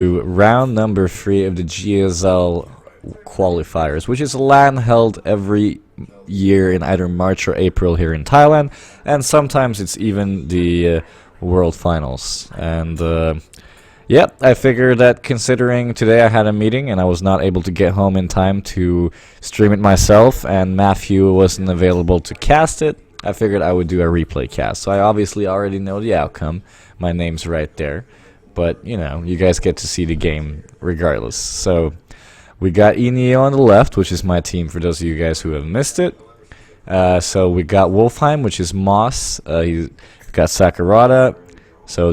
round number 3 of the GSL Qualifiers, which is a LAN held every year in either March or April here in Thailand, and sometimes it's even the World Finals. And yep, I figured that considering today I had a meeting and I was not able to get home in time to stream it myself, and Matthew wasn't available to cast it, I figured I would do a replay cast. So I obviously already know the outcome. My name's right there. But, you know, you guys get to see the game regardless. So, we got eNeo on the left, which is my team for those of you guys who have missed it. So, we got Wolfheim, which is Moss. He's got Sakurada. So,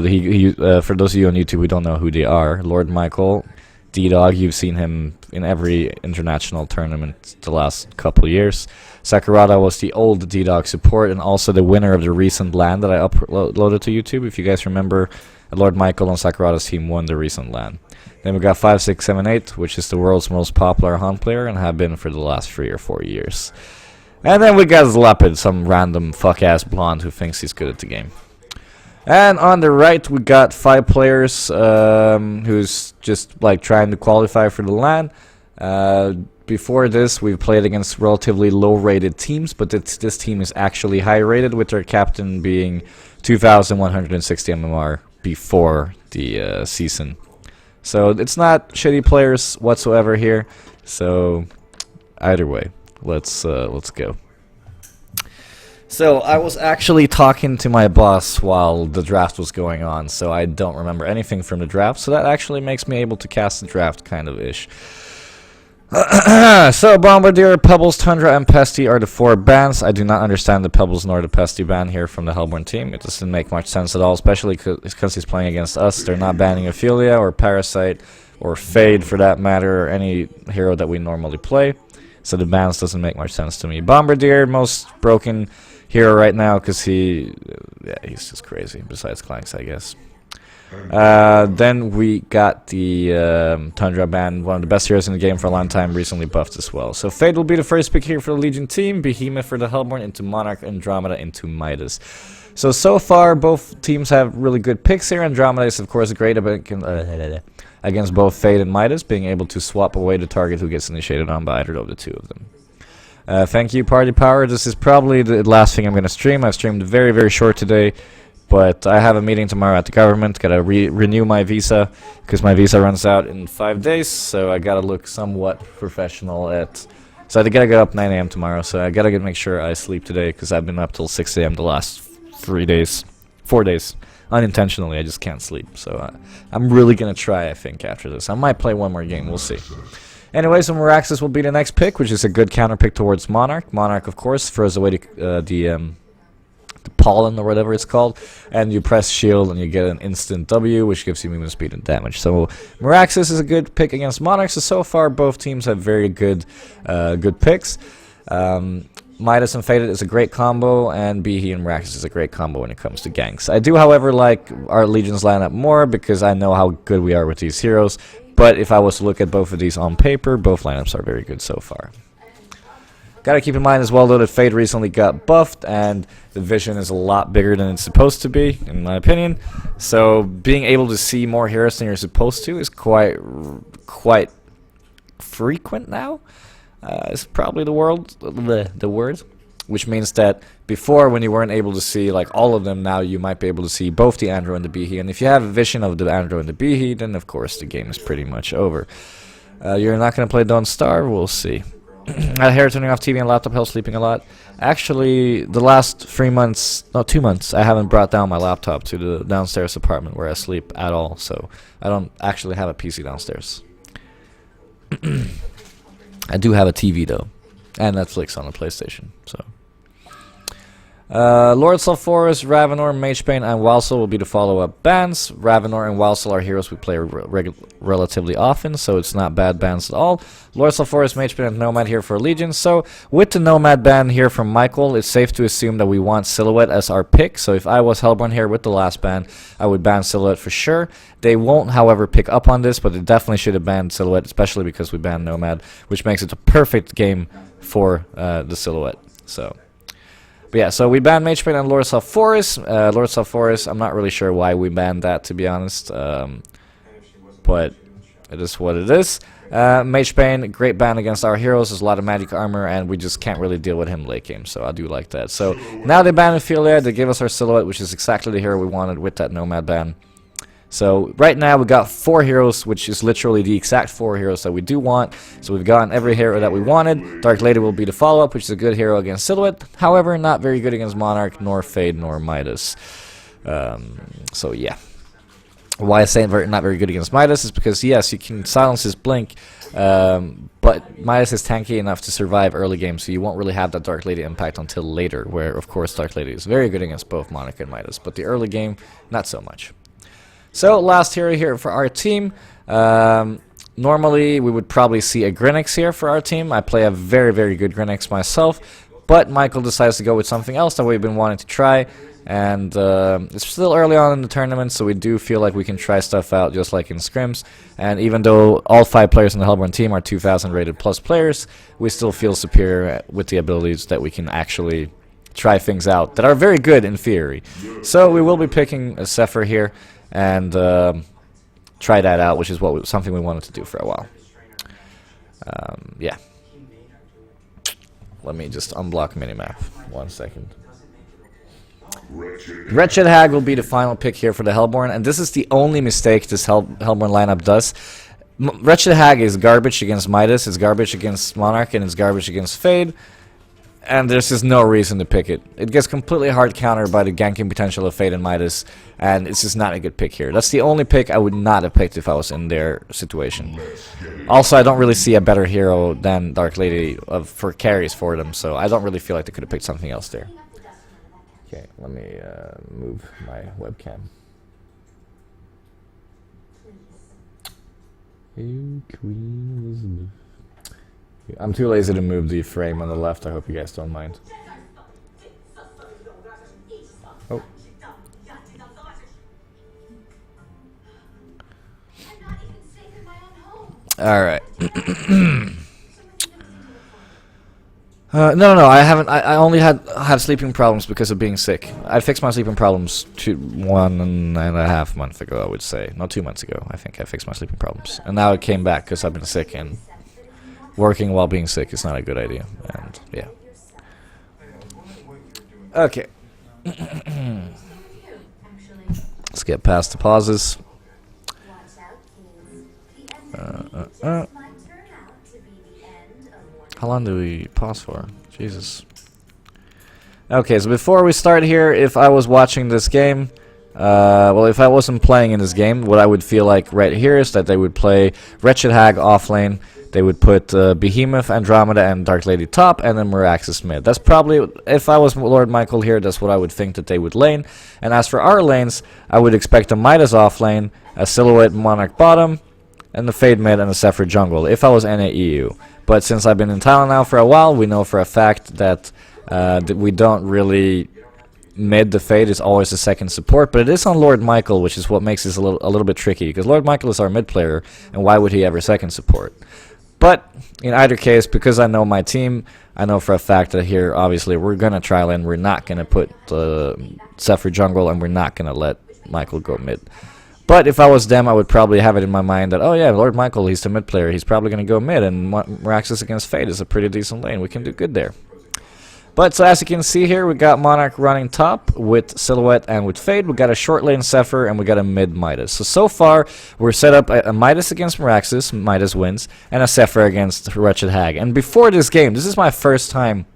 for those of you on YouTube who don't know who they are, Lord Michael, D-Dog, you've seen him in every international tournament the last couple of years. Sakurada was the old D-Dog support and also the winner of the recent LAN that I uploaded to YouTube. If you guys remember, Lord Michael and Sakurada's team won the recent LAN. Then we got 5678, which is the world's most popular Han player and have been for the last 3 or 4 years. And then we got Zlapped, some random fuck-ass blonde who thinks he's good at the game. And on the right, we got 5 players who's just like trying to qualify for the LAN. Before this, we've played against relatively low-rated teams, but this team is actually high-rated, with their captain being 2,160 MMR before the season. So it's not shitty players whatsoever here. So either way, let's go. So I was actually talking to my boss while the draft was going on, so I don't remember anything from the draft. So that actually makes me able to cast the draft kind of ish. So Bombardier, Pebbles, Tundra, and Pesty are the 4 bans. I do not understand the Pebbles nor the Pesty ban here from the Hellborn team. It doesn't make much sense at all, especially because he's playing against us. They're not banning Ophelia or Parasite or Fade for that matter, or any hero that we normally play. So the bans doesn't make much sense to me. Bombardier, most broken hero right now because he's just crazy, besides Clanks, I guess. Then we got the Tundra ban, one of the best heroes in the game for a long time, recently buffed as well. So Fade will be the first pick here for the Legion team, Behemoth for the Hellborn, into Monarch, Andromeda into Midas. So far, both teams have really good picks here. Andromeda is, of course, great against both Fade and Midas, being able to swap away the target who gets initiated on by either of the 2 of them. Thank you, Party Power. This is probably the last thing I'm going to stream. I've streamed very, very short today. But I have a meeting tomorrow at the government. Gotta renew my visa because my visa runs out in 5 days. So I gotta look somewhat professional at. So I gotta get up 9 AM tomorrow. So I gotta make sure I sleep today because I've been up till 6 AM the last 4 days, unintentionally. I just can't sleep. So I'm really gonna try. I think after this, I might play one more game. We'll see. Anyway, so Meraxis will be the next pick, which is a good counter pick towards Monarch. Monarch, of course, throws away the pollen or whatever it's called, and you press shield and you get an instant W, which gives you movement speed and damage. So Meraxis is a good pick against Monarch. So far both teams have very good picks. Midas and Faded is a great combo, and Behe and Meraxis is a great combo when it comes to ganks. I do, however, like our Legion's lineup more because I know how good we are with these heroes, but if I was to look at both of these on paper, both lineups are very good so far. Gotta keep in mind as well, though, that Fade recently got buffed, and the vision is a lot bigger than it's supposed to be, in my opinion. So being able to see more heroes than you're supposed to is quite frequent now. It's probably the word, which means that before, when you weren't able to see like all of them, now you might be able to see both the Andro and the Behe. And if you have a vision of the Andro and the Behe, then of course the game is pretty much over. You're not gonna play Don't Starve? We'll see. I had hair turning off TV and laptop, hell sleeping a lot. Actually, the last 2 months, I haven't brought down my laptop to the downstairs apartment where I sleep at all, so I don't actually have a PC downstairs. I do have a TV though, and Netflix on the PlayStation, so. Lord Sulphorus, Ravenor, Magebane, and Walsall will be the follow-up bans. Ravenor and Walsall are heroes we play relatively often, so it's not bad bans at all. Lord Sulphorus, Magebane, and Nomad here for Legion. So with the Nomad ban here from Michael, it's safe to assume that we want Silhouette as our pick. So if I was Hellborn here with the last ban, I would ban Silhouette for sure. They won't, however, pick up on this, but they definitely should have banned Silhouette, especially because we banned Nomad, which makes it a perfect game for the Silhouette. So. But yeah, so we banned Magebane and Lord Sulphorus. Lord Sulphorus, I'm not really sure why we banned that, to be honest. But but it is what it is. Mage Bane, great ban against our heroes. There's a lot of magic armor, and we just can't really deal with him late game, so I do like that. So now they ban Ophelia, they give us our Silhouette, which is exactly the hero we wanted with that Nomad ban. So right now we got 4 heroes, which is literally the exact 4 heroes that we do want. So we've gotten every hero that we wanted. Dark Lady will be the follow-up, which is a good hero against Silhouette. However, not very good against Monarch, nor Fade, nor Midas. So yeah. Why I say not very good against Midas is because, yes, you can silence his blink, but Midas is tanky enough to survive early game, so you won't really have that Dark Lady impact until later, where, of course, Dark Lady is very good against both Monarch and Midas, but the early game, not so much. So, last hero here for our team. Normally, we would probably see a Grinix here for our team. I play a very, very good Grinix myself, but Michael decides to go with something else that we've been wanting to try. And it's still early on in the tournament, so we do feel like we can try stuff out just like in scrims. And even though all 5 players in the Hellborn team are 2,000 rated plus players, we still feel superior with the abilities that we can actually try things out that are very good in theory. So we will be picking a Zephyr here and try that out, which is something we wanted to do for a while. Yeah. Let me just unblock minimap. 1 second. Wretched Hag will be the final pick here for the Hellborn, and this is the only mistake this Hellborn lineup does. Wretched Hag is garbage against Midas, it's garbage against Monarch, and it's garbage against Fade, and there's just no reason to pick it. It gets completely hard countered by the ganking potential of Fade and Midas, and it's just not a good pick here. That's the only pick I would not have picked if I was in their situation. Also, I don't really see a better hero than Dark Lady for carries for them, so I don't really feel like they could have picked something else there. Okay, let me move my webcam. Hey, Queen Elizabeth. I'm too lazy to move the frame on the left. I hope you guys don't mind. Oh. All right. No, I haven't. I only had sleeping problems because of being sick. I fixed my sleeping problems 1.5 months ago, I would say. Not 2 months ago, I think I fixed my sleeping problems. And now it came back because I've been sick, and working while being sick is not a good idea. And, yeah. Okay. Let's get past the pauses. How long do we pause for? Jesus. Okay, so before we start here, if I was watching this game, well, if I wasn't playing in this game, what I would feel like right here is that they would play Wretched Hag off lane, they would put Behemoth, Andromeda, and Dark Lady top, and then Miraxis mid. That's probably, if I was Lord Michael here, that's what I would think that they would lane. And as for our lanes, I would expect a Midas off lane, a Silhouette Monarch bottom, and the Fade mid, and a Zephyr jungle, if I was NAEU. But since I've been in Thailand now for a while, we know for a fact that we don't really mid the Fade is always the second support, but it is on Lord Michael, which is what makes this a little bit tricky, because Lord Michael is our mid player, and why would he ever second support? But in either case, because I know my team, I know for a fact that here, obviously, we're going to try lane, we're not going to put Zephyr jungle, and we're not going to let Michael go mid. But if I was them, I would probably have it in my mind that, oh yeah, Lord Michael, he's the mid player. He's probably going to go mid, and Miraxis against Fade is a pretty decent lane. We can do good there. But so as you can see here, we got Monarch running top with Silhouette and with Fade. We got a short lane Zephyr, and we got a mid Midas. So far, we're set up a Midas against Miraxis, Midas wins, and a Zephyr against Wretched Hag. And before this game, this is my first time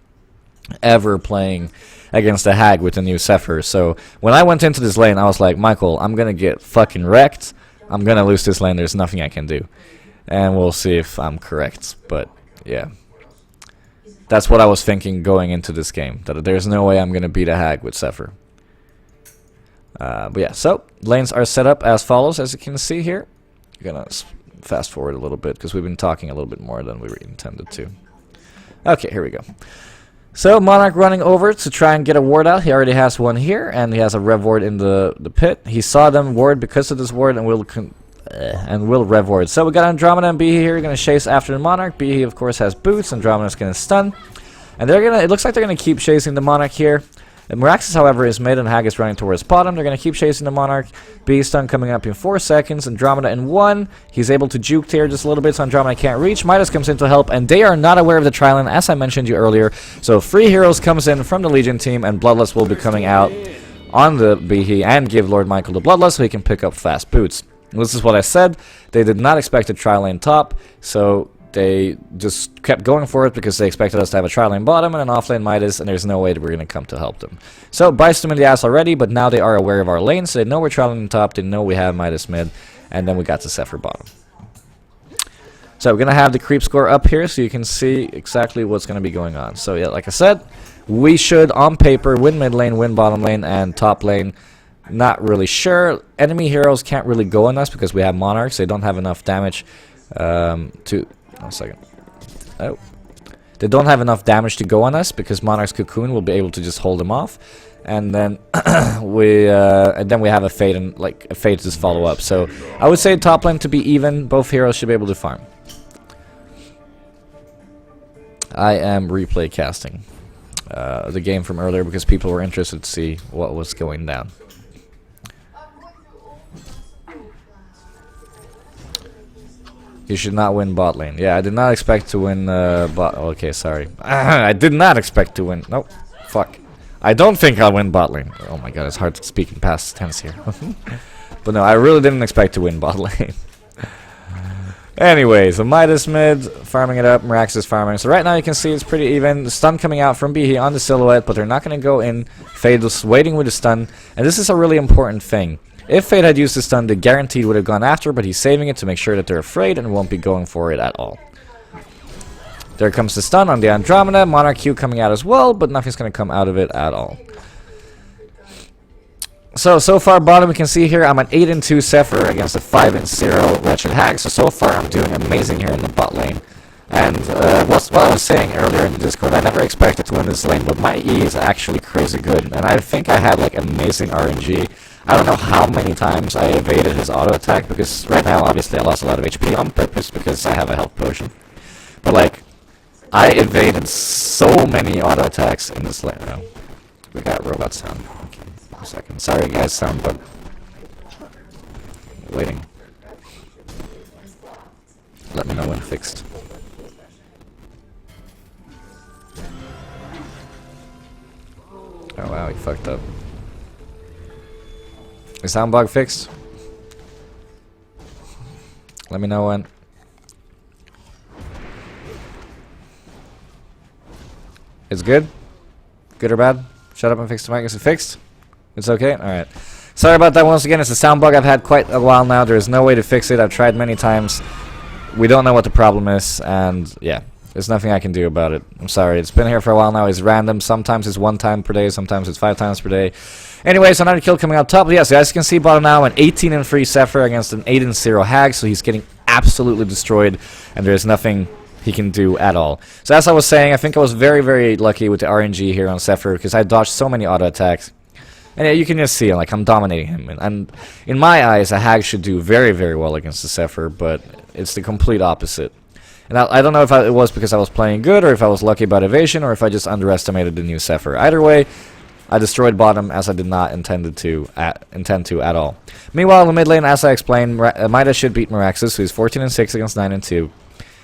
ever playing against a Hag with a new Zephyr. So when I went into this lane, I was like, Michael, I'm gonna get fucking wrecked. I'm gonna lose this lane. There's nothing I can do. And we'll see if I'm correct. But yeah, that's what I was thinking going into this game, that there's no way I'm gonna beat a Hag with Zephyr. But yeah, so lanes are set up as follows, as you can see here. I'm gonna fast forward a little bit because we've been talking a little bit more than we were intended to. Okay, here we go. So Monarch running over to try and get a ward out. He already has one here, and he has a rev ward in the pit. He saw them ward because of this ward, and will rev ward. So we got Andromeda and Behe here. Going to chase after the Monarch. Behe, of course, has boots. Andromeda's going to stun, and they're gonna. It looks like they're going to keep chasing the Monarch here. Miraxis, however, is mid and Hag is running towards bottom. They're going to keep chasing the Monarch. B stun coming up in 4 seconds. Andromeda in 1. He's able to juke here just a little bit, so Andromeda can't reach. Midas comes in to help, and they are not aware of the tri-lane, as I mentioned you earlier. So Free Heroes comes in from the Legion team, and Bloodlust will be coming out on the Behe and give Lord Michael the Bloodlust so he can pick up fast boots. This is what I said. They did not expect a tri-lane top, so they just kept going for it because they expected us to have a tri-lane bottom and an off-lane Midas, and there's no way that we're going to come to help them. So, bites them in the ass already, but now they are aware of our lane, so they know we're tri-lane top, they know we have Midas mid, and then we got to Zephyr bottom. So, we're going to have the creep score up here so you can see exactly what's going to be going on. So, yeah, like I said, we should, on paper, win mid lane, win bottom lane, and top lane. Not really sure. Enemy heroes can't really go on us because we have Monarchs. They don't have enough damage to... 1 second. Oh. They don't have enough damage to go on us because Monarch's Cocoon will be able to just hold them off. And then we have a Fate and like a Fate to just follow up. So I would say top lane to be even. Both heroes should be able to farm. I am replay casting the game from earlier because people were interested to see what was going down. You should not win bot lane. Yeah, I did not expect to win bot. Okay, sorry. I did not expect to win. Nope. Fuck. I don't think I'll win bot lane. Oh my god, it's hard to speak in past tense here. But no, I really didn't expect to win bot lane. Anyways, so Midas mid, farming it up, Miraxis farming. So right now you can see it's pretty even. The stun coming out from Behe on the Silhouette, but they're not going to go in. Fade is waiting with the stun. And this is a really important thing. If Fade had used the stun, they guaranteed would have gone after, but he's saving it to make sure that they're afraid and won't be going for it at all. There comes the stun on the Andromeda, Monarch Q coming out as well, but nothing's going to come out of it at all. So far bottom we can see here I'm an 8-2 Zephyr against a 5-0 Wretched Hag, so far I'm doing amazing here in the bot lane. And what I was saying earlier in the Discord, I never expected to win this lane, but my E is actually crazy good, and I think I had like amazing RNG. I don't know how many times I evaded his auto attack, because right now obviously I lost a lot of HP on purpose because I have a health potion. But like, I evaded so many auto attacks in this lane. Oh, we got robot sound. Okay, 1 second. Sorry guys, sound bug. Waiting. Let me know when fixed. Oh wow, he fucked up. Is sound bug fixed? Let me know when. It's good? Good or bad? Shut up and fix the mic. Is it fixed? It's okay? Alright. Sorry about that once again. It's a sound bug I've had quite a while now. There is no way to fix it. I've tried many times. We don't know what the problem is, and yeah. There's nothing I can do about it. I'm sorry. It's been here for a while now. It's random. Sometimes it's 1 time per day. Sometimes it's 5 times per day. Anyways, another kill coming out top. Yes, as you can see, bottom now, an 18-3 Zephyr against an 8-0 Hag. So he's getting absolutely destroyed, and there's nothing he can do at all. So as I was saying, I think I was very, very lucky with the RNG here on Zephyr because I dodged so many auto attacks. And yeah, you can just see, like, I'm dominating him. And in my eyes, a Hag should do very, very well against the Zephyr, but it's the complete opposite. And I don't know if it was because I was playing good, or if I was lucky about evasion, or if I just underestimated the new Zephyr. Either way, I destroyed bottom as I did not intend to at all. Meanwhile, in the mid lane, as I explained, Midas should beat Miraxis, who's 14-6 against 9-2.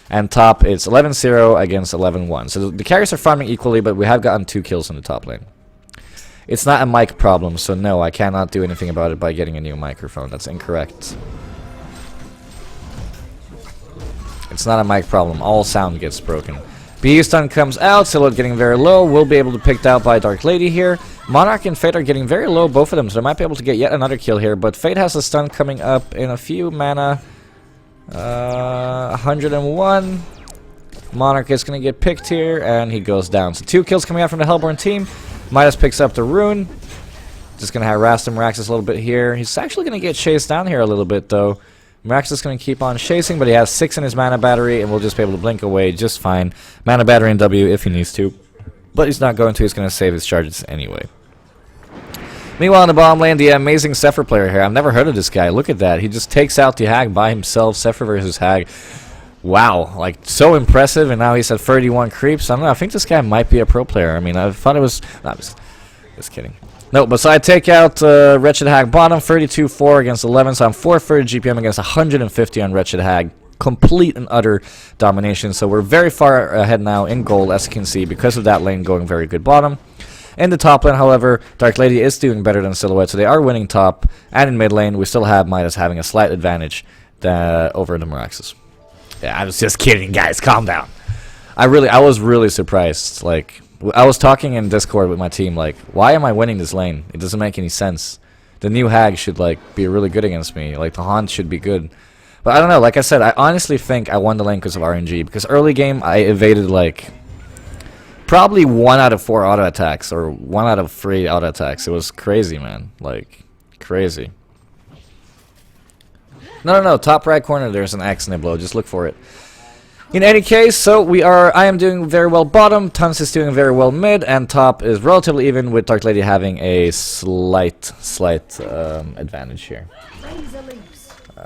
And top, it's 11-0 against 11-1. So the carries are farming equally, but we have gotten 2 kills in the top lane. It's not a mic problem, so no, I cannot do anything about it by getting a new microphone. That's incorrect. It's not a mic problem. All sound gets broken. Behe stun comes out. Silhouette getting very low. We'll be able to pick out by Dark Lady here. Monarch and Fate are getting very low, both of them, so they might be able to get yet another kill here. But Fate has a stun coming up in a few mana. 101. Monarch is going to get picked here, and he goes down. So 2 kills coming out from the Hellborn team. Midas picks up the rune. Just going to harass him, Miraxis a little bit here. He's actually going to get chased down here a little bit, though. Miraxis is going to keep on chasing, but he has 6 in his mana battery, and we'll just be able to blink away just fine. Mana battery and W if he needs to. But he's not going to. He's going to save his charges anyway. Meanwhile, in the bottom lane, the amazing Zephyr player here. I've never heard of this guy. Look at that. He just takes out the Hag by himself. Zephyr versus Hag. Wow. Like, so impressive, and now he's at 31 creeps. I don't know. I think this guy might be a pro player. I mean, I thought it was... Just kidding. No, but so I take out Wretched Hag bottom, 32-4 against 11, so I'm 430 GPM against 150 on Wretched Hag. Complete and utter domination, so we're very far ahead now in gold, as you can see, because of that lane going very good bottom. In the top lane, however, Dark Lady is doing better than Silhouette, so they are winning top, and in mid lane, we still have Midas having a slight advantage over the Meraxes. Yeah, I was just kidding, guys, calm down. I was really surprised. Like, I was talking in Discord with my team, like, why am I winning this lane? It doesn't make any sense. The new Hag should, like, be really good against me. Like, the Haunt should be good. But I don't know, like I said, I honestly think I won the lane because of RNG. Because early game, I evaded, like, probably 1 out of 4 auto attacks, or 1 out of 3 auto attacks. It was crazy, man. Like, crazy. No, top right corner, there's an X Niblo. Just look for it. In any case, so I am doing very well bottom, Tons is doing very well mid, and top is relatively even, with Dark Lady having a slight advantage here.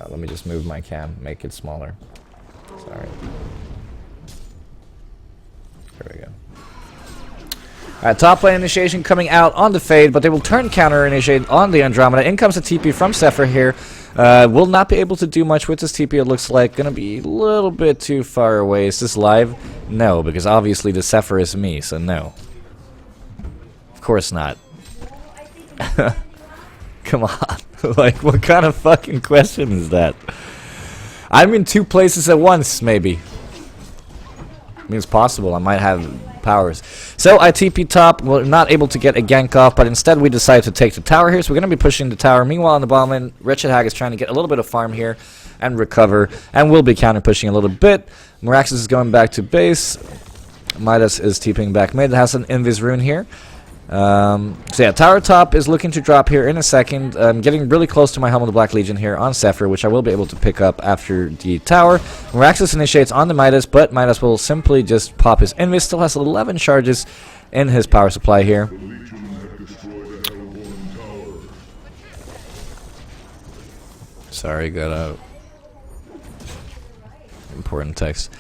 Let me just move my cam, make it smaller. Sorry. There we go. Alright, top lane initiation coming out on the Fade, but they will turn counter initiate on the Andromeda. In comes the TP from Zephyr here. Will not be able to do much with this TP, it looks like. Gonna be a little bit too far away. Is this live? No, because obviously the Zephyr is me, so no. Of course not. Come on. Like, what kind of fucking question is that? I'm in 2 places at once, maybe. I mean, it's possible. I might have powers. So I TP top. We're not able to get a gank off, but instead we decided to take the tower here. So we're going to be pushing the tower. Meanwhile, on the bottom lane, Wretched Hag is trying to get a little bit of farm here and recover, and we'll be counter pushing a little bit. Meraxes is going back to base. Midas is TPing back mid. It has an Invis rune here. So yeah, tower top is looking to drop here in a second. I'm getting really close to my Helm of the Black Legion here on Zephyr, which I will be able to pick up after the tower. Meraxes initiates on the Midas, but Midas will simply just pop his Invis. Still has 11 charges in his power supply here. Sorry, got a important text.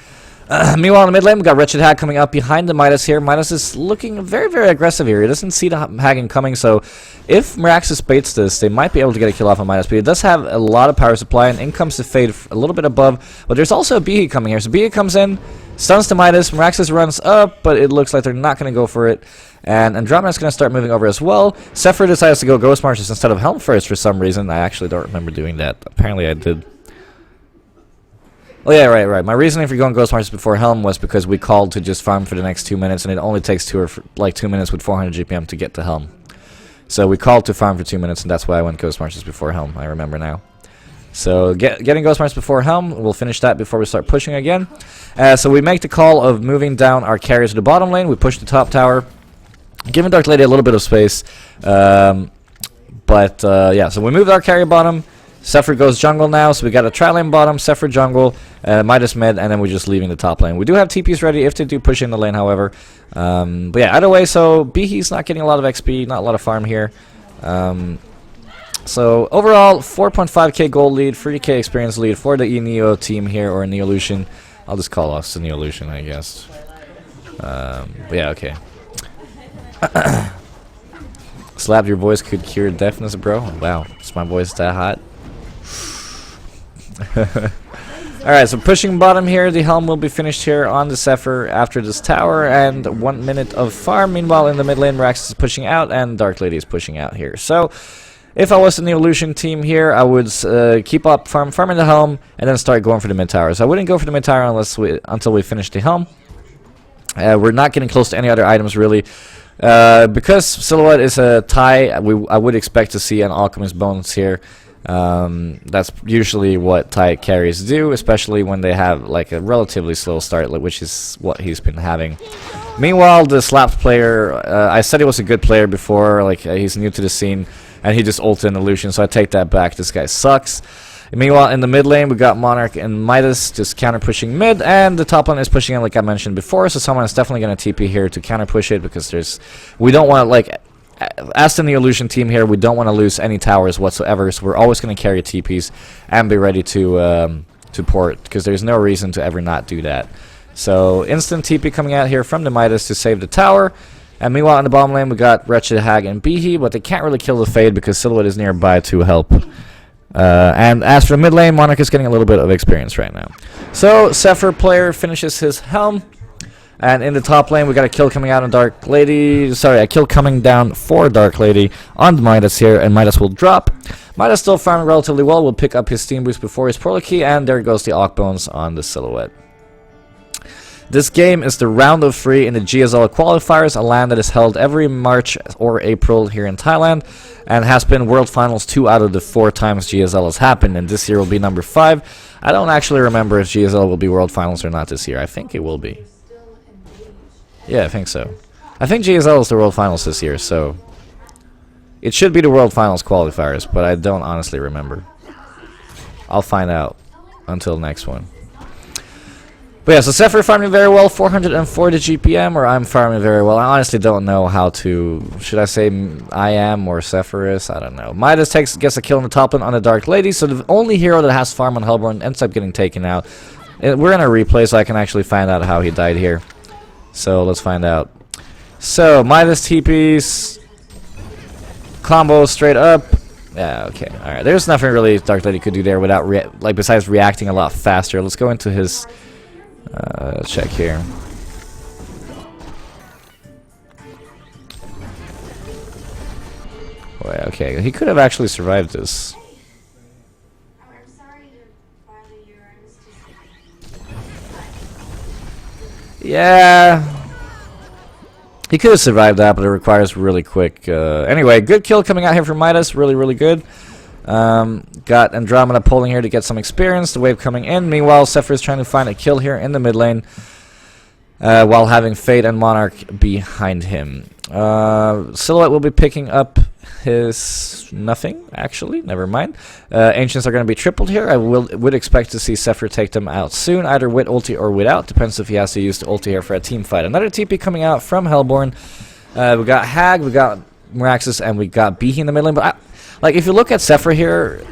Meanwhile, in the mid lane, we got Wretched Hag coming up behind the Midas here. Midas is looking very, very aggressive here. He doesn't see the Hagen coming, so if Meraxes baits this, they might be able to get a kill off on Midas. But he does have a lot of power supply, and in comes the Fade a little bit above. But there's also a Behe coming here. So Behe comes in, stuns the Midas. Meraxes runs up, but it looks like they're not going to go for it. And Andromeda's going to start moving over as well. Zephyr decides to go Ghost Marches instead of Helm first for some reason. I actually don't remember doing that. Apparently I did. Oh yeah, right. My reasoning for going Ghost Marches before Helm was because we called to just farm for the next 2 minutes, and it only takes 2 minutes with 400 GPM to get to Helm. So we called to farm for 2 minutes, and that's why I went Ghost Marches before Helm. I remember now. So getting Ghost Marches before Helm, we'll finish that before we start pushing again. So we make the call of moving down our carrier to the bottom lane. We push the top tower, giving Dark Lady a little bit of space. Yeah, so we moved our carrier bottom. Zephyr goes jungle now, so we got a tri-lane bottom, Zephyr jungle, Midas mid, and then we're just leaving the top lane. We do have TPs ready if they do push in the lane, however. But yeah, either way, so Behe's not getting a lot of XP, not a lot of farm here. So overall, 4.5k gold lead, 30k experience lead for the eNeo team here, or Neolution. I'll just call us the Neolution, I guess. But yeah, okay. Zlapped, your voice could cure deafness, bro. Wow, is my voice that hot? Alright, so pushing bottom here. The Helm will be finished here on the Zephyr after this tower, and 1 minute of farm. Meanwhile, in the mid lane, Meraxes is pushing out, and Dark Lady is pushing out here. So, if I was the Neolution team here, I would keep up farming the Helm, and then start going for the mid tower. So I wouldn't go for the mid tower until we finish the Helm. We're not getting close to any other items, really. Because Silhouette is a tie, I would expect to see an Alchemist Bones here. That's usually what tie carries do, especially when they have like a relatively slow start, which is what he's been having. Meanwhile, the Zlapped player, I said he was a good player before, like he's new to the scene, and he just ulted an illusion, so I take that back. This guy sucks. Meanwhile, in the mid lane, we got Monarch and Midas just counter pushing mid, and the top lane is pushing in like I mentioned before, so someone is definitely going to TP here to counter push it, because we don't want to, like, as the Neolution team here, we don't want to lose any towers whatsoever, so we're always going to carry TPs and be ready to port, because there's no reason to ever not do that. So instant TP coming out here from the Midas to save the tower, And meanwhile, in the bottom lane, we got Wretched, Hag, and Behe, but they can't really kill the Fade because Silhouette is nearby to help. And as for the mid lane, Monarch is getting a little bit of experience right now. So, Zephyr player finishes his Helm. And in the top lane, we got a kill coming out on Dark Lady. Sorry, a kill coming down for Dark Lady on Midas here, and Midas will drop. Midas still farming relatively well. Will pick up his Steam Boost before his Portal Key, and there goes the Auk Bones on the Silhouette. This game is the round of 3 in the GSL Qualifiers, a LAN that is held every March or April here in Thailand, and has been World Finals 2 out of the 4 times GSL has happened, and this year will be number 5. I don't actually remember if GSL will be World Finals or not this year. I think it will be. Yeah, I think so. I think GSL is the World Finals this year, so it should be the World Finals qualifiers, but I don't honestly remember. I'll find out until next one. But yeah, so Zephyr farming very well, 440 GPM, or I'm farming very well. I honestly don't know how to, should I say I am or Zephyrus? I don't know. Midas gets a kill in the top lane on the Dark Lady, so the only hero that has farm on Hellborn ends up getting taken out. We're in a replay, so I can actually find out how he died here. So let's find out. So Midas TPs, combo straight up. Yeah, okay, all right. There's nothing really Dark Lady could do there without besides reacting a lot faster. Let's go into his check here. Wait, okay, he could have actually survived this. Yeah, he could have survived that, but it requires really quick. Anyway, good kill coming out here from Midas. Really, really good. Got Andromeda pulling here to get some experience. The wave coming in. Meanwhile, Zephyr is trying to find a kill here in the mid lane, while having Fade and Monarch behind him. Silhouette will be picking up his nothing, actually. Never mind. Ancients are going to be tripled here. I would expect to see Zephyr take them out soon, either with ulti or without. Depends if he has to use the ulti here for a team fight. Another TP coming out from Hellborn. We got Hag, we got Meraxes, and we got Behe in the mid lane. But like, if you look at Zephyr here,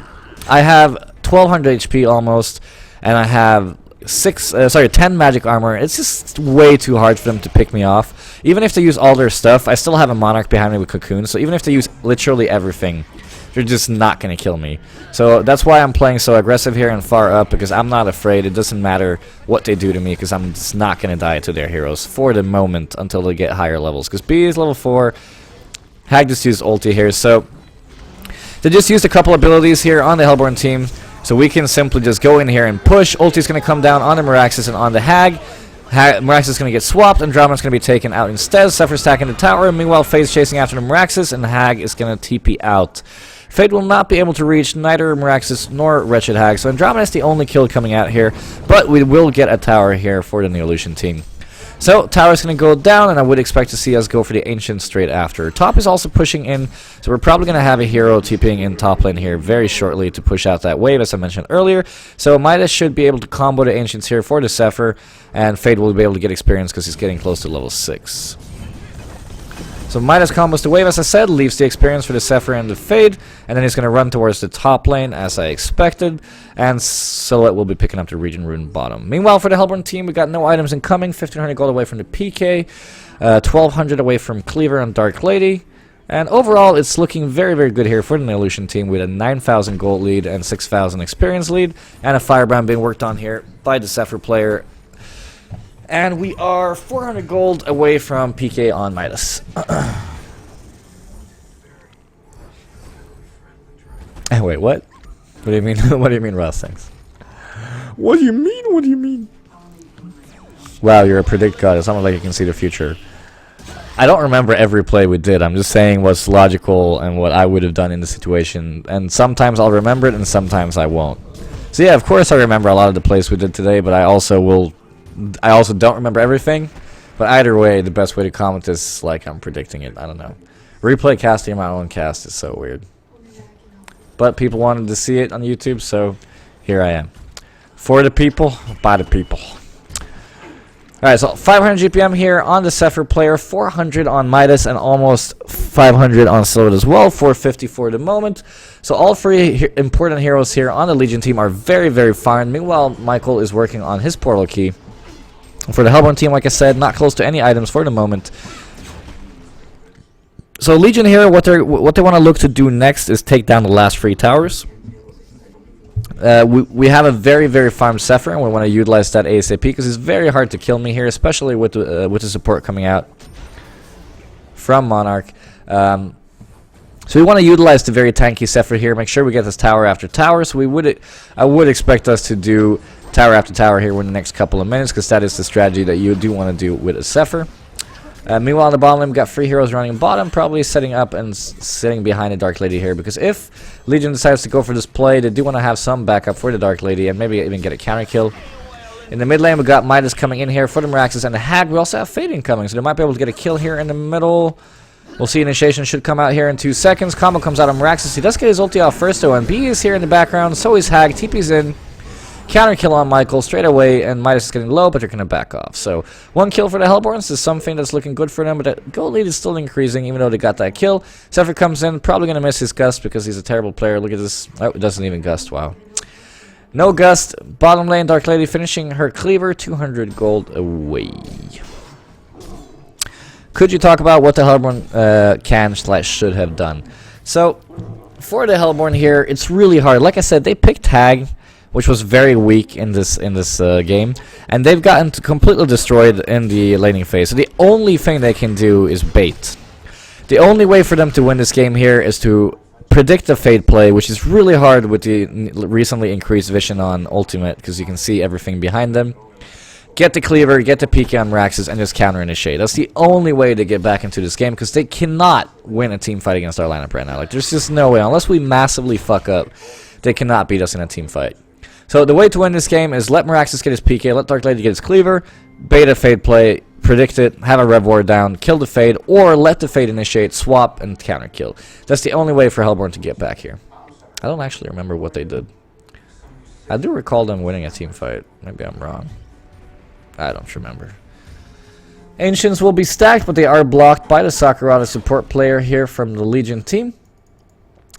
I have 1200 HP almost, and I have 10 magic armor. It's just way too hard for them to pick me off. Even if they use all their stuff, I still have a Monarch behind me with Cocoon, so even if they use literally everything, they're just not going to kill me. So that's why I'm playing so aggressive here and far up, because I'm not afraid. It doesn't matter what they do to me, because I'm just not going to die to their heroes for the moment until they get higher levels. Because B is level 4, Hag just used ulti here, so they just used a couple abilities here on the Hellborn team. So we can simply just go in here and push. Ulti's going to come down on the Meraxes and on the Hag. Meraxes is going to get swapped, and Andromeda's going to be taken out instead. Zephyr's stacking the tower. Meanwhile, Fade's chasing after the Meraxes, and the Hag is going to TP out. Fade will not be able to reach neither Meraxes nor Wretched Hag, so Andromeda is the only kill coming out here. But we will get a tower here for the Neolution team. So, tower's going to go down, and I would expect to see us go for the Ancient straight after. Top is also pushing in, so we're probably going to have a hero TPing in top lane here very shortly to push out that wave, as I mentioned earlier. So, Midas should be able to combo the Ancients here for the Zephyr, and Fade will be able to get experience because he's getting close to level 6. So Midas combos the wave, as I said, leaves the experience for the Zephyr and the Fade, and then he's going to run towards the top lane, as I expected, and Silhouette will be picking up the Region Rune bottom. Meanwhile, for the Hellborn team, we got no items incoming, 1500 gold away from the PK, 1200 away from Cleaver and Dark Lady, and overall, it's looking very, very good here for the Neolution team with a 9,000 gold lead and 6,000 experience lead, and a Firebrand being worked on here by the Zephyr player. And we are 400 gold away from PK on Midas. Wait, what? What do you mean? What do you mean, Ross? Thanks. What do you mean? What do you mean? Wow, you're a predict god. It's almost like you can see the future. I don't remember every play we did. I'm just saying what's logical and what I would have done in the situation. And sometimes I'll remember it, and sometimes I won't. So yeah, of course I remember a lot of the plays we did today, but I also don't remember everything, but either way, the best way to comment is like I'm predicting it. I don't know. Replay casting my own cast is so weird. But people wanted to see it on YouTube, so here I am. For the people, by the people. Alright, so 500 GPM here on the Zephyr player, 400 on Midas, and almost 500 on Silhouette as well, 450 for the moment. So all three important heroes here on the Legion team are very, very fine. Meanwhile, Michael is working on his portal key. For the Hellborn team, like I said, not close to any items for the moment. So Legion here, what they want to look to do next is take down the last 3 towers. We have a very farmed Zephyr, and we want to utilize that ASAP because it's very hard to kill me here, especially with the support coming out from Monarch. So we want to utilize the very tanky Zephyr here. Make sure we get this tower after tower. So I would expect us to do tower after tower here in the next couple of minutes, because that is the strategy that you do want to do with a Zephyr. Meanwhile, on the bottom lane, we've got 3 heroes running bottom, probably setting up and sitting behind the Dark Lady here, because if Legion decides to go for this play, they do want to have some backup for the Dark Lady and maybe even get a counter kill. In the mid lane, we got Midas coming in here for the Miraxis and the Hag. We also have Fade incoming, so they might be able to get a kill here in the middle. We'll see. Initiation should come out here in 2 seconds. Combo comes out on Miraxis. He does get his ulti off first, though, and B is here in the background. So is Hag. TP's in. Counter kill on Michael straight away, and Midas is getting low, but they're going to back off. So 1 kill for the Hellborns is something that's looking good for them, but the gold lead is still increasing even though they got that kill. Zephyr comes in, probably going to miss his Gust because he's a terrible player. Look at this. Oh, it doesn't even Gust. Wow. No Gust. Bottom lane, Dark Lady finishing her cleaver, 200 gold away. Could you talk about what the Hellborn can/should have done? So for the Hellborn here, it's really hard. Like I said, they picked Hag, which was very weak in this game, and they've gotten completely destroyed in the laning phase. So the only thing they can do is bait. The only way for them to win this game here is to predict the Fade play, which is really hard with the recently increased vision on Ultimate, because you can see everything behind them. Get the cleaver, get the PK on Miraxis, and just counter initiate. That's the only way to get back into this game, because they cannot win a team fight against our lineup right now. Like, there's just no way. Unless we massively fuck up, they cannot beat us in a team fight. So the way to win this game is let Miraxis get his PK, let Dark Lady get his cleaver, bait a Fade play, predict it, have a Rev Ward down, kill the Fade, or let the Fade initiate, swap, and counter kill. That's the only way for Hellborn to get back here. I don't actually remember what they did. I do recall them winning a team fight. Maybe I'm wrong. I don't remember. Ancients will be stacked, but they are blocked by the Sakurada support player here from the Legion team.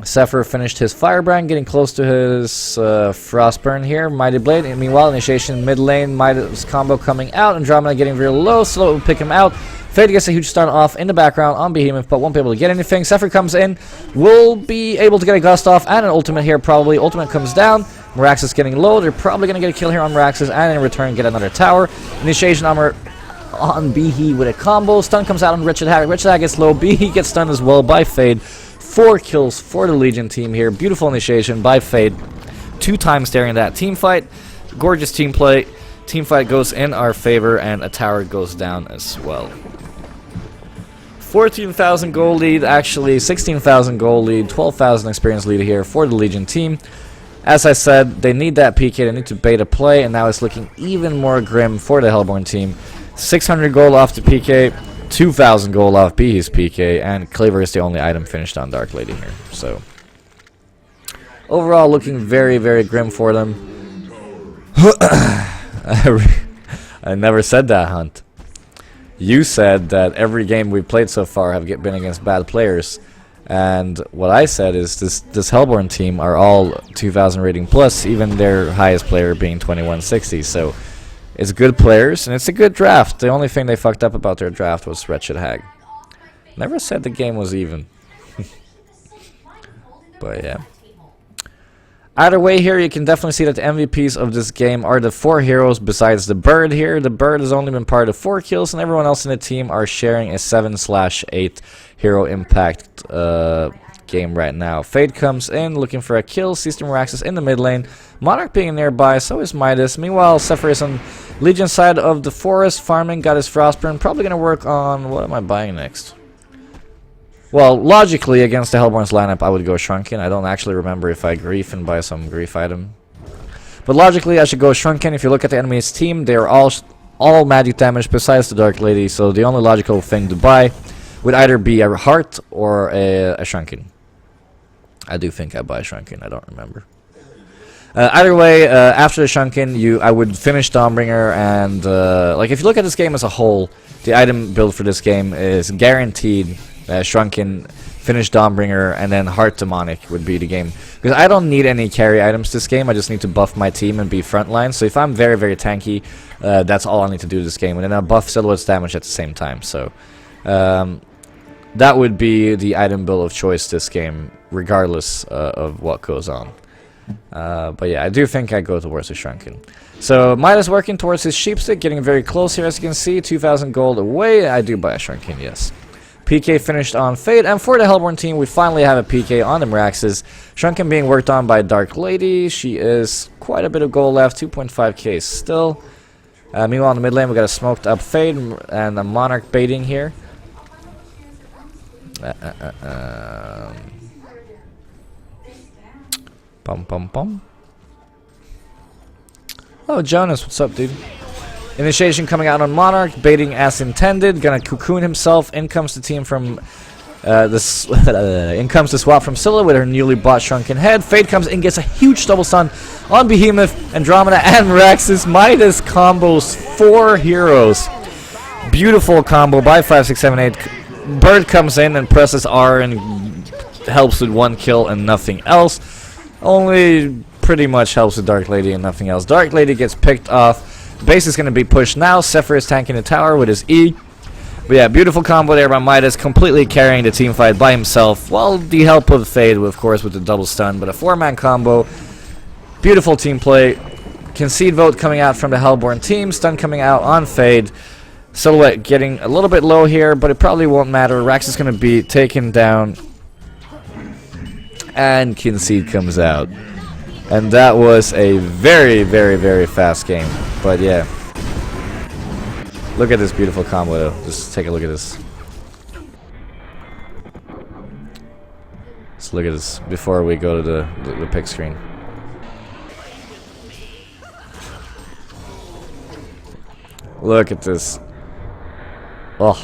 Zephyr finished his Firebrand, getting close to his Frostburn here. Mighty Blade, and meanwhile, initiation mid lane, Midas combo coming out, Andromeda getting real low, so it will pick him out. Fade gets a huge stun off in the background on Behemoth, but won't be able to get anything. Zephyr comes in, will be able to get a Gust off, and an ultimate here probably. Ultimate comes down, Miraxis getting low, they're probably going to get a kill here on Miraxis, and in return get another tower. Initiation armor on Behe with a combo, stun comes out on Wretched Hag. Wretched Hag gets low, Behe gets stunned as well by Fade. 4 kills for the Legion team here. Beautiful initiation by Fade. 2 times during that team fight. Gorgeous team play. Team fight goes in our favor, and a tower goes down as well. 14,000 gold lead, actually 16,000 gold lead, 12,000 experience lead here for the Legion team. As I said, they need that PK, they need to bait a play, and now it's looking even more grim for the Hellborn team. 600 gold off the PK. 2,000 gold off Behe's PK, and Cleaver is the only item finished on Dark Lady here. So overall, looking very grim for them. I never said that, Hunt. You said that every game we've played so far have been against bad players, and what I said is this Hellborn team are all 2,000 rating plus, even their highest player being 2160. So it's good players, and it's a good draft. The only thing they fucked up about their draft was Wretched Hag. Never said the game was even. But yeah. Either way here, you can definitely see that the MVPs of this game are the 4 heroes besides the Bird here. The Bird has only been part of 4 kills, and everyone else in the team are sharing a 7/8 hero impact game right now. Fade comes in looking for a kill, sees the Miraxis in the mid lane. Monarch being nearby, so is Midas. Meanwhile, Zephyr is on Legion side of the forest, farming, got his Frostburn. Probably going to work on, what am I buying next? Well, logically, against the Hellborn's lineup, I would go Shrunken. I don't actually remember if I grief and buy some grief item. But logically, I should go Shrunken. If you look at the enemy's team, they're all magic damage besides the Dark Lady, so the only logical thing to buy would either be a Heart or a Shrunken. I do think I buy Shrunken, I don't remember. Either way, after the Shrunken, I would finish Dawnbringer, and like if you look at this game as a whole, the item build for this game is guaranteed Shrunken, finish Dawnbringer, and then Heart Demonic would be the game. Because I don't need any carry items this game, I just need to buff my team and be frontline. So if I'm very tanky, that's all I need to do this game. And then I'll buff Silhouette's damage at the same time. So that would be the item build of choice this game, regardless of what goes on. But yeah, I do think I go towards the Shrunken. So Midas working towards his Sheepstick, getting very close here as you can see. 2,000 gold away. I do buy a Shrunken, yes. PK finished on Fade, and for the Hellborn team, we finally have a PK on the Meraxes. Shrunken being worked on by Dark Lady. She is quite a bit of gold left, 2.5k still. Meanwhile, in the mid lane, we got a smoked up Fade and a Monarch baiting here. Oh, Jonas, what's up, dude? Initiation coming out on Monarch, baiting as intended. Gonna cocoon himself. In comes the team from in comes the swap from Scylla with her newly bought Shrunken head. Fade comes in, gets a huge double stun on Behemoth, Andromeda, and Meraxes. Midas combos 4 heroes. Beautiful combo by 5, 6, 7, 8. Bird comes in and presses R and helps with 1 kill and nothing else. Only pretty much helps with Dark Lady and nothing else. Dark Lady gets picked off. Base is going to be pushed now. Zephyr is tanking the tower with his E. But yeah, beautiful combo there by Midas, completely carrying the team fight by himself. Well, the help of Fade, of course, with the double stun. But a 4-man combo. Beautiful team play. Concede vote coming out from the Hellborn team. Stun coming out on Fade. Silhouette getting a little bit low here, but it probably won't matter. Rax is going to be taken down. And Concede comes out. And that was a very, very, very fast game. But yeah. Look at this beautiful combo though. Just take a look at this. Let's look at this before we go to the pick screen. Look at this. Oh.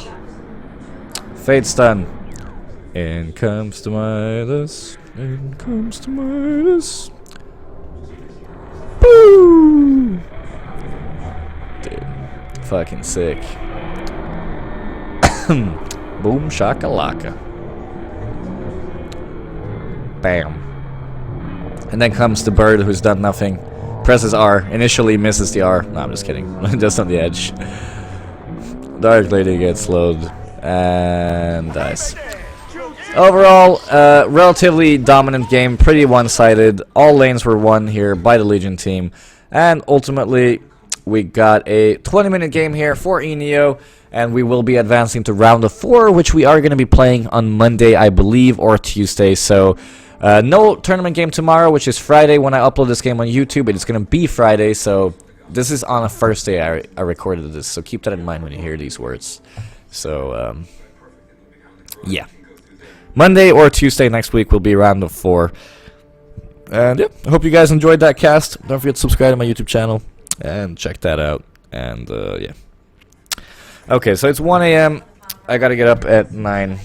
Fade stun. In comes to Midas. In comes to Midas. Boom! Dude, fucking sick. Boom shakalaka. Bam. And then comes the Bird who's done nothing. Presses R, initially misses the R. No, I'm just kidding. Just on the edge. Dark Lady gets slowed and dies. Overall, relatively dominant game, pretty one-sided. All lanes were won here by the Legion team. And ultimately, we got a 20-minute game here for eNeo. And we will be advancing to round of 4, which we are going to be playing on Monday, I believe, or Tuesday. So, no tournament game tomorrow, which is Friday. When I upload this game on YouTube, it is going to be Friday. So, this is on a first day I recorded this. So, keep that in mind when you hear these words. So, yeah. Monday or Tuesday next week will be round of 4. And yeah, I hope you guys enjoyed that cast. Don't forget to subscribe to my YouTube channel and check that out. And yeah. Okay, so it's 1 a.m. I gotta get up at 9.